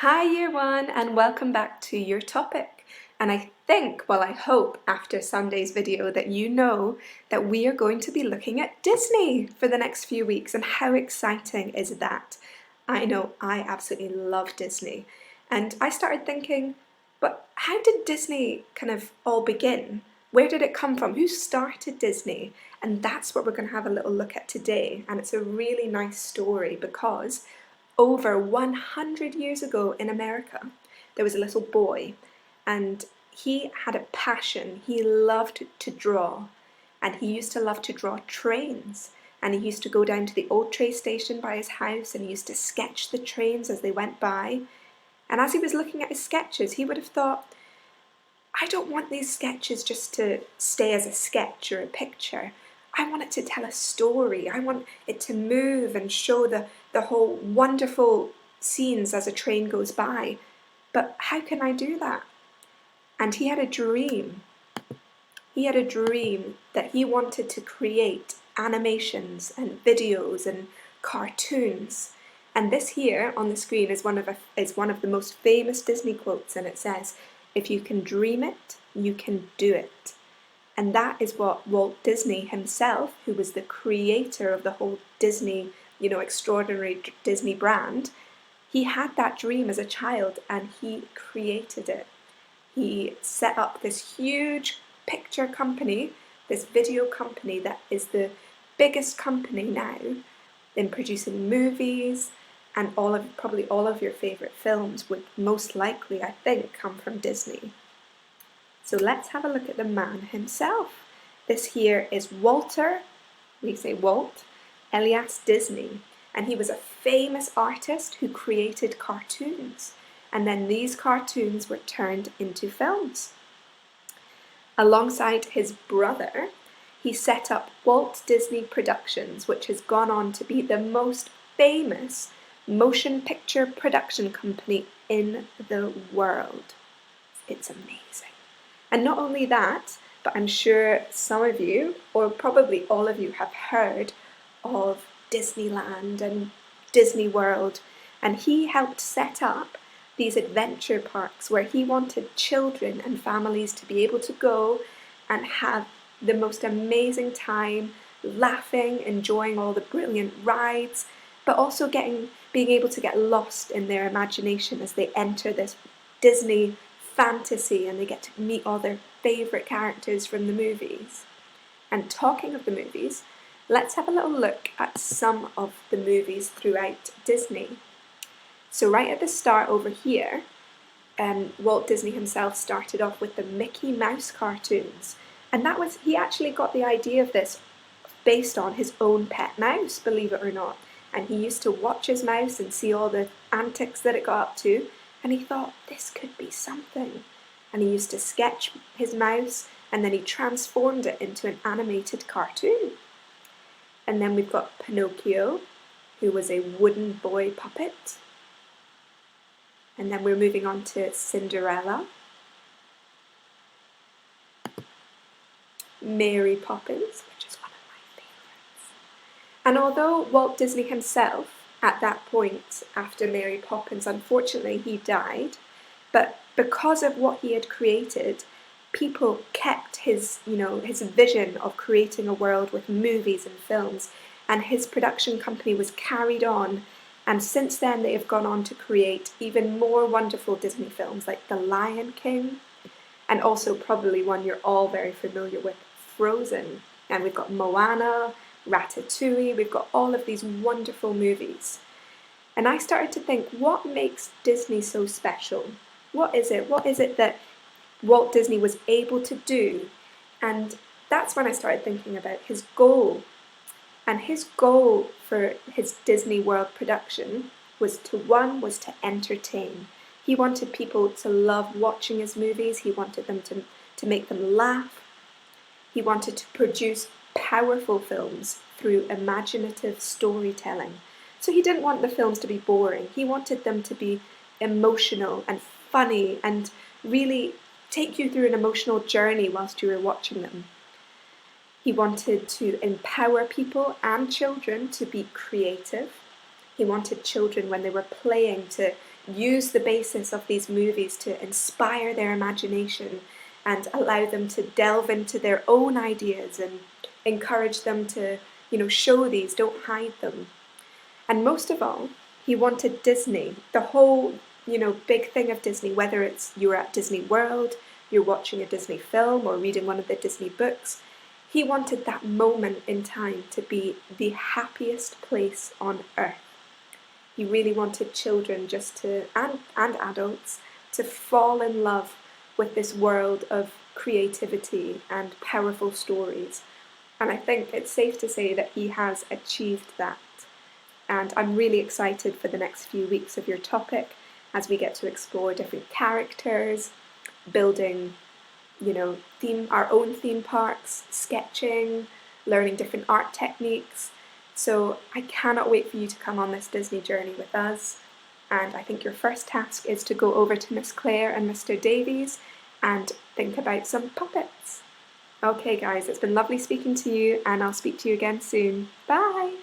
Hi Year 1 and welcome back to your topic. And I think, well I hope after Sunday's video that you know that we are going to be looking at Disney for the next few weeks, and how exciting is that? I know I absolutely love Disney, and I started thinking, but how did Disney kind of all begin? Where did it come from? Who started Disney? And that's what we're going to have a little look at today, and it's a really nice story because over 100 years ago in America, there was a little boy, and he had a passion. He loved to draw, and he used to love to draw trains. And he used to go down to the old train station by his house, and he used to sketch the trains as they went by. And as he was looking at his sketches, he would have thought, I don't want these sketches just to stay as a sketch or a picture. I want it to tell a story. I want it to move and show the whole wonderful scenes as a train goes by. But how can I do that? And he had a dream. He had a dream that he wanted to create animations and videos and cartoons. And this here on the screen is one of the most famous Disney quotes, and it says, "If you can dream it, you can do it." And that is what Walt Disney himself, who was the creator of the whole Disney, extraordinary Disney brand, he had that dream as a child and he created it. He set up this huge picture company, this video company that is the biggest company now in producing movies, and probably all of your favourite films would most likely, I think, come from Disney. So let's have a look at the man himself. This here is Walter, we say Walt, Elias Disney, and he was a famous artist who created cartoons, and then these cartoons were turned into films. Alongside his brother, he set up Walt Disney Productions, which has gone on to be the most famous motion picture production company in the world. It's amazing. And not only that, but I'm sure some of you, or probably all of you, have heard of Disneyland and Disney World. And he helped set up these adventure parks where he wanted children and families to be able to go and have the most amazing time, laughing, enjoying all the brilliant rides, but also being able to get lost in their imagination as they enter this Disney fantasy and they get to meet all their favourite characters from the movies. And talking of the movies, let's have a little look at some of the movies throughout Disney. So right at the start over here, Walt Disney himself started off with the Mickey Mouse cartoons, and he actually got the idea of this based on his own pet mouse, believe it or not. And he used to watch his mouse and see all the antics that it got up to, and he thought, this could be something. And he used to sketch his mouse, and then he transformed it into an animated cartoon. And then we've got Pinocchio, who was a wooden boy puppet. And then we're moving on to Cinderella, Mary Poppins, which is one of my favourites. And although Walt Disney himself, at that point, after Mary Poppins, unfortunately he died, but because of what he had created, people kept his vision of creating a world with movies and films, and his production company was carried on, and since then they have gone on to create even more wonderful Disney films like The Lion King, and also probably one you're all very familiar with, Frozen. And we've got Moana, Ratatouille, we've got all of these wonderful movies. And I started to think, what makes Disney so special? What is it? What is it that Walt Disney was able to do? And that's when I started thinking about his goal. And his goal for his Disney World production was to entertain. He wanted people to love watching his movies. He wanted them to make them laugh. He wanted to produce powerful films through imaginative storytelling. So he didn't want the films to be boring. He wanted them to be emotional and funny and really take you through an emotional journey whilst you were watching them. He wanted to empower people and children to be creative. He wanted children, when they were playing, to use the basis of these movies to inspire their imagination and allow them to delve into their own ideas and encourage them to, show these, don't hide them. And most of all, he wanted Disney, the whole, big thing of Disney, whether it's you're at Disney World, you're watching a Disney film or reading one of the Disney books, he wanted that moment in time to be the happiest place on earth. He really wanted children and adults to fall in love with this world of creativity and powerful stories. And I think it's safe to say that he has achieved that. And I'm really excited for the next few weeks of your topic as we get to explore different characters, building, our own theme parks, sketching, learning different art techniques. So I cannot wait for you to come on this Disney journey with us. And I think your first task is to go over to Miss Claire and Mr. Davies and think about some puppets. Okay guys, it's been lovely speaking to you, and I'll speak to you again soon. Bye!